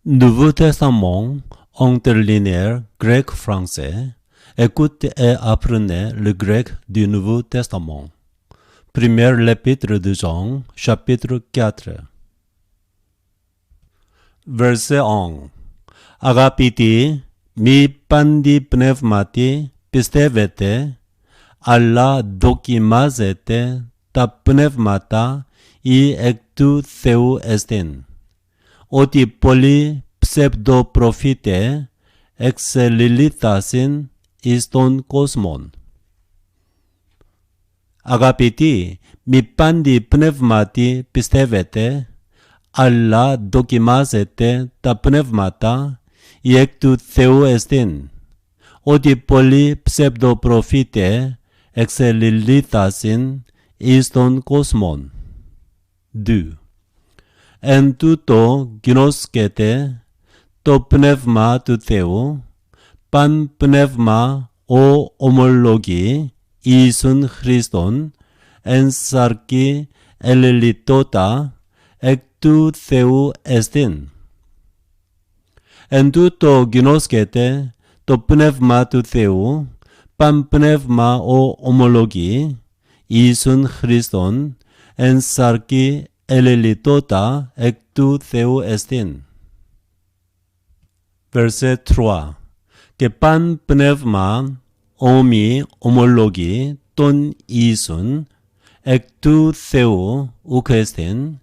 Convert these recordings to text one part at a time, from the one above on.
Nouveau Testament interlinéaire grec-français. Écoute et apprenez le grec du Nouveau Testament. Première l'épître de Jean, chapitre 4. Verset 1. Αγαπητοί, μη πάντη πνεύματι πιστεύετε, αλλά δοκιμάζετε τα πνεύματα ή εκ του Θεού εστίν. Ότι πολλοί ψευδοπροφήτες εξελιλήθασιν εις τον κόσμον. Αγαπητοί, μη πάντη πνεύματι πιστεύετε, αλλά δοκιμάζετε τα πνεύματα ή εκ του Θεού εστίν. Ότι πολλοί ψευδοπροφήτες εξελιλήθασιν εις τον κόσμον. 2. Εν τούτο γινώσκεται το πνεύμα του Θεού, παν πνεύμα ο ομολογεί Ιησούν Χριστόν, εν σαρκή ελελιτότα εκ του Θεού εστίν. Εν τούτο γινώσκεται το πνεύμα του Θεού, παν πνεύμα ο ομολογεί Ιησούν Χριστόν, εν σαρκή ελελιτότα εκ του Θεού εστίν. Verset 3. Και παν πνεύμα ομοι ομολογεί τον Ιησούν εκ του Θεού ουκ εστίν,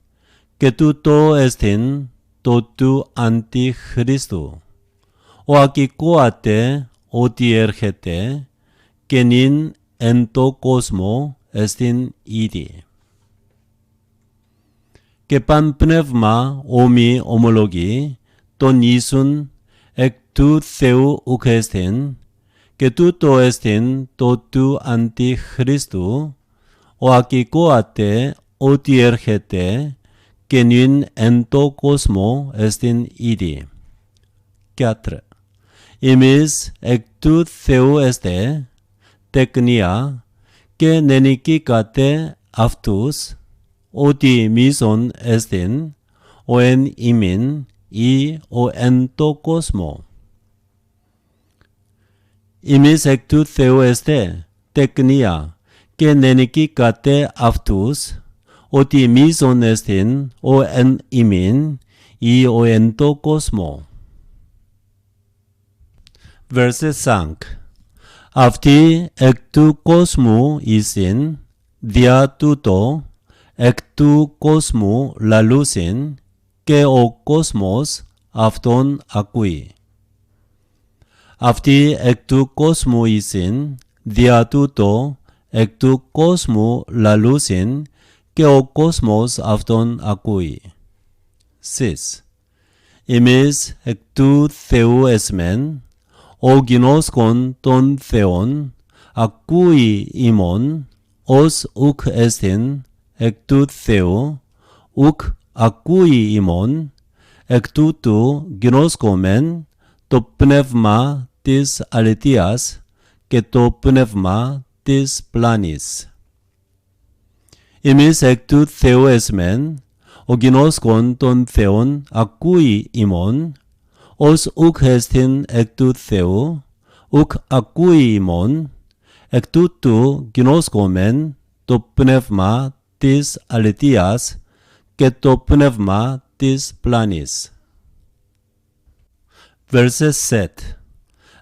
και τούτο εστίν το του Αντιχρίστου. Ο ακηκόατε ότι έρχεται, και νυν εν το κόσμο εστίν ήδη. Και παν πνεύμα ομοι ομολογεί τον Ιησούν εκ του Θεού ουκ εστίν, και τούτο εστίν το του Αντιχρίστου. Ο ακηκόατε ότι έρχεται, και νυν εν το κόσμο εστίν ήδη. 4. Εμείς εκ του Θεού εστε τεκνία, και νενικήκατε αυτούς, ότι μίσον εστίν ο εν ημίν ή ο εν το κόσμο. Εμείς εκ του Θεού εστε τεκνία, και νενικήκατε αυτούς, ότι μίσον εστίν ο εν ημίν ή ο εν το κόσμο. Verset 5. Αυτοί εκ του κόσμου εισιν, δια τούτο εκ του κόσμου λαλούσιν, και ο κόσμος αυτόν ακούει. Αυτοί εκ του κόσμου εισιν, δια τούτο εκ του κόσμου λαλούσιν, και ο κόσμος αυτόν ακούει. 6. Εμείς εκ του Θεού εσμεν, ο γινώσκον των Θεών ακούει ημών, ως ουκ εστίν εκ του Θεού, ουκ ακούει ημών, εκ τούτου γινώσκομεν το πνεύμα της αληθείας και το πνεύμα της πλάνης. Εμείς εκ του Θεού εσμεν, ο γινώσκον των Θεών ακούει ημών, ως ουκ εστίν εκ του Θεού, ουκ ακούει ημών, εκ τούτου γινώσκομεν το πνεύμα της αληθείας και το πνεύμα της πλάνης. Verset 7.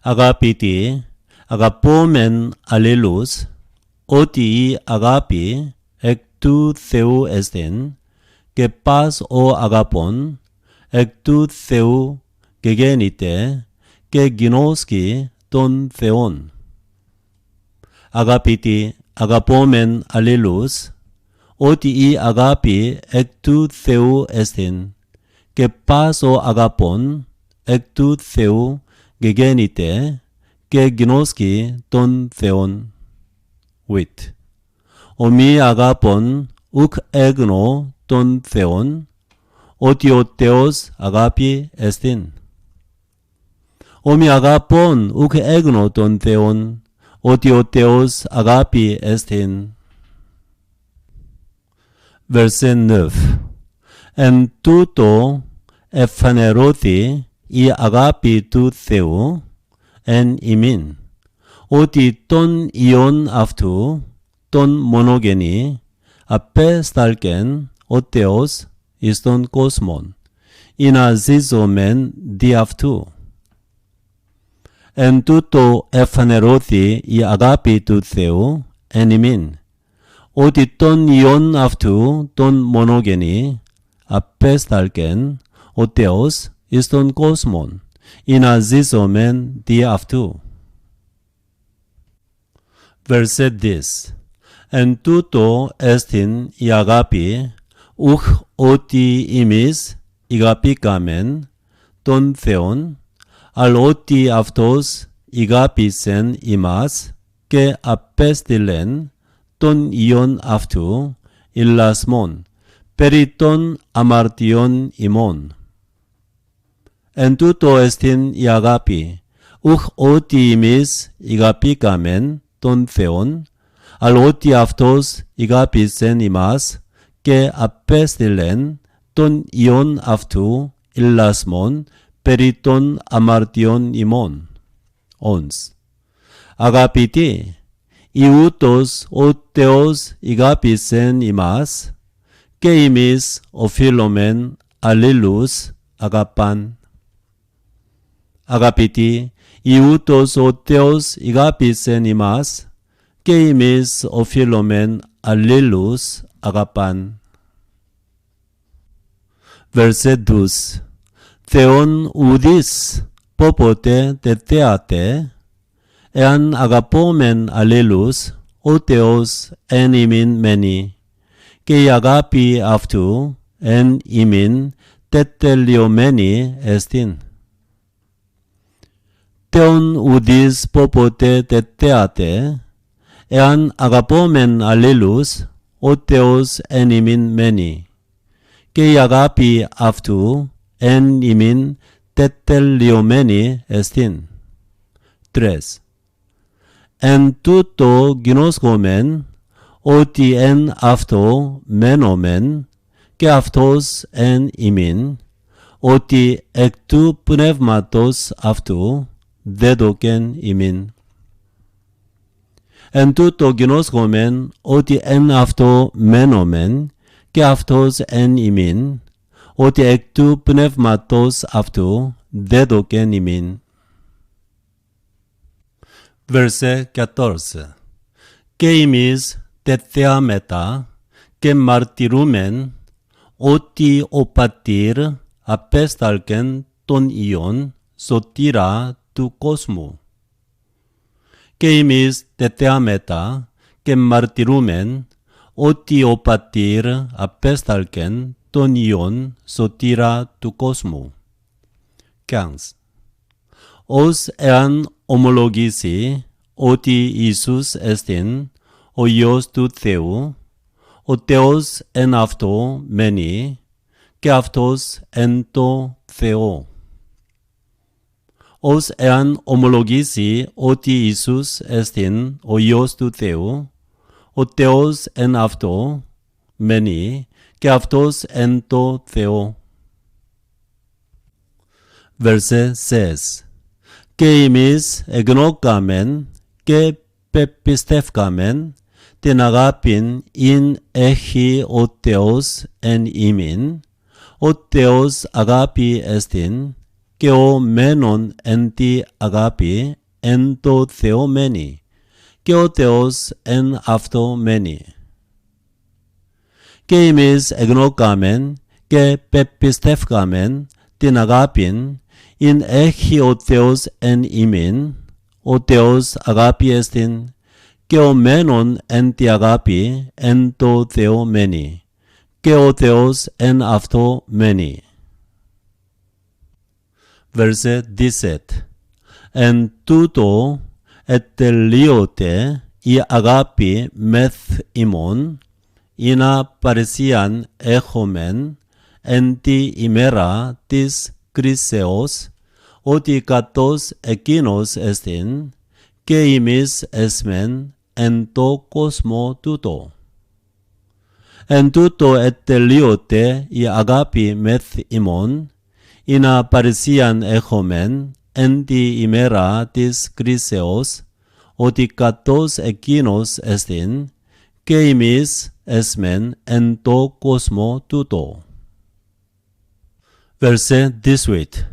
Αγαπητοί, αγαπώμεν αλλήλους, ότι η αγάπη εκ του Θεού εστίν, και πας ο αγαπών εκ του Θεού γεγέννηται, και γινώσκει τον Θεόν. Αγαπητοί, αγαπώμεν αλλήλους, ότι η αγάπη εκ του Θεού εστίν, και πας ο αγαπών εκ του Θεού γεγέννηται, και γινώσκει τον Θεόν. 8. Ο μη αγάπων ουκ έγνω τον Θεόν, ότι ο Θεός αγάπη εστίν. Ο μη αγάπων ουκ έγνω τον Θεόν, ότι ο Θεός αγάπη εστίν. Verset 9. Εν τούτο εφανερώθη η αγάπη του Θεού εν ημίν, ότι τον Υιόν αυτού, τον μονογενή, απέσταλκεν ο Θεός εις τον κόσμον, ή να ζήσομεν δι' αυτού. Εν τούτο εφανερώθη η αγάπη του Θεού εν ημίν, ότι τον Υιόν αυτού, τον μονογενή, απέσταλκεν ο Θεός εις τον κόσμον, ή να ζήσομεν δι' αυτού. Verset 10. Εν τούτο εστιν η αγάπη, ουχ ότι ημείς ηγαπήκαμεν τον Θεόν, αλλά ότι αυτός ηγάπησεν ημάς και απέστειλεν τον Υιόν αυτού ηλασμόν περί των αμαρτιών ημών. Εν τούτο εστιν η αγάπη, ουχ ότι ημείς ηγαπήκαμεν τον Θεόν, αλλά ότι αυτός ηγάπησεν ημάς και απέστειλεν τον Υιόν αυτού ηλασμόν περί των αμαρτιών ημών. Ons. Αγαπητοί, ιούτος ο Θεός ηγάπησεν ημάς και εμείς οφείλομεν αλλήλους αγαπάν. Αγαπητοί, ιούτος ο Θεός ηγάπησεν ημάς και εμείς οφείλομεν αλλήλους αγαπάν. Verset 12. Θεόν ουδείς πόποτε τεθέατε, εάν αγαπόμεν αλλήλους, ο Θεός εν ημίν μένει, και η αγάπη αυτού εν ημίν τετελειωμένη εστίν. Θεόν ουδείς πόποτε τεθέατε, εάν αγαπόμεν αλλήλους, ο Θεός εν ημίν μένει, και η αγάπη αυτού εν ημίν τετελειωμένη εστίν. 3. Εν τούτο γινώσκομεν, ότι εν αυτό μένομεν, και αυτός εν ημίν, ότι εκ του πνεύματος αυτού δέδωκεν ημίν. Εν τούτο γινώσκομεν, ότι εν αυτό μένομεν, και αυτός εν ημίν, ότι εκ του πνεύματος αυτού δέδωκεν ημίν. Verset 14. Και εμείς τεθέαμετα και μαρτυρούμεν ότι ο Πατήρ απέσταλκεν τον Υιόν σωτήρα του κόσμου. Και εμείς τεθέαμετα και μαρτυρούμεν ότι ο Πατήρ απέσταλκεν τον Υιόν σωτήρα του κόσμου. 15. Ως εάν ομολογήσει ότι Ιησούς εστιν ο Υιός του Θεού, ο Θεός εν αυτό μένει και αυτός εν το Θεό. Ως εάν ομολογήσει ότι Ιησούς εστιν ο Υιός του Θεού, ο Θεός εν αυτό μένει και αυτός εν το Θεό. Verset 6. Και εμείς εγνώκαμεν και πεπιστεύκαμεν την αγάπην ειν έχει ο Θεός εν ημίν, ο Θεός αγάπη εστιν, και ο μένον εν τη αγάπη εν το Θεό μένει, και ο Θεός εν αυτό μένει. Και εμείς εγνώκαμεν και πεπιστεύκαμεν την αγάπην ειν έχει ο Θεός εν ημίν, ο Θεός αγάπη εστιν, και ο μένον εν τη αγάπη εν το Θεό μένει, και ο Θεός εν αυτό μένει. Verset 17. Εν τούτο ετελείωται η αγάπη μεθ ημών, ή να παρησίαν έχομεν εν τη ημέρα της κρίσεως, ότι κατός εκείνος εστιν, και εμείς εσμεν εν το κόσμο τούτο. Εν τούτο ετελείωται η αγάπη μεθ ημών, Ina parisian echomen, endi imera tis griseos, oti katos ekinos estin, keimis esmen en to cosmo tuto. Verse 18.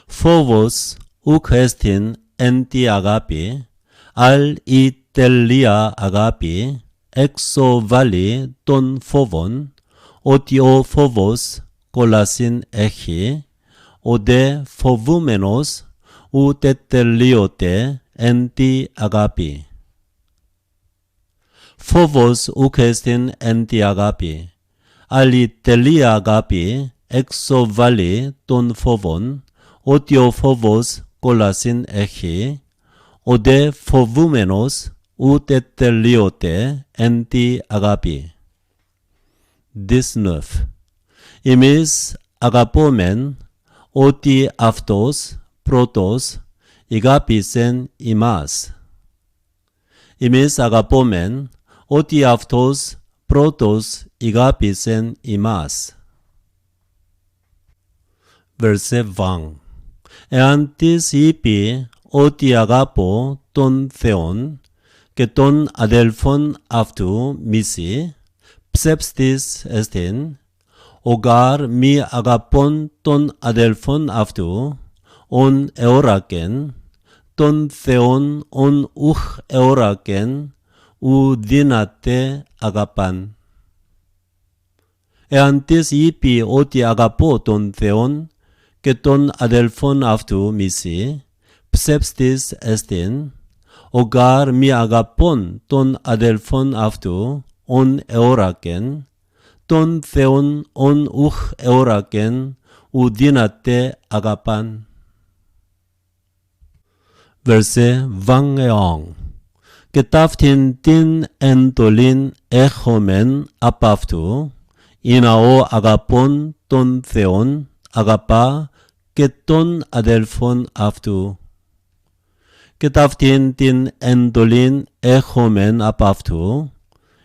Phobos ουκ estin enti agapi, al itelia agapi, exo vali ton phobon, ότι ο φόβος κολασίν έχει, ο δε φοβούμενος ούτε τελείωται εν τη αγάπη. Φόβος ουκ εστιν εν τη αγάπη, αλλη τελεία αγάπη εξοβάλλει τον φόβον, ότι ο φόβος κολασίν έχει, ο δε φοβούμενος ούτε τελείωται εν τη αγάπη. 19. Εμείς αγαπώμεν ότι αυτός πρώτος αγάπησεν ημάς. Εμείς αγαπώμεν ότι αυτός πρώτος αγάπησεν ημάς. Verse 20. Εάν της είπε ότι αγαπώ τον Θεόν και τον αδελφόν αυτού μισή, ψεύστης εστιν, ο γάρ μη αγαπών τον αδελφόν αυτού, ον εώρακεν, τον Θεόν ον ουχ εώρακεν, ου δύναται αγαπάν. Εάν της είπε ότι αγαπώ τον Θεόν και τον αδελφόν αυτού μισή, ψεύστης εστιν, ο γάρ μη αγαπών τον αδελφόν αυτού, ον εώρακεν, τον Θεόν ον ουχ εώρακεν, ου δύναται αγαπάν. Verse 21. Και ταύτην την εντολήν έχομεν απ' αυτού, ειναι ο αγαπών τον Θεόν αγαπά και τον αδελφόν αυτού. Και ταύτην την εντολήν έχομεν απ' αυτού,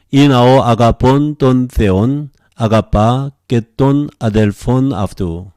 ειναι ο αγαπών τον Θεόν αγαπά και τον αδελφόν αυτού.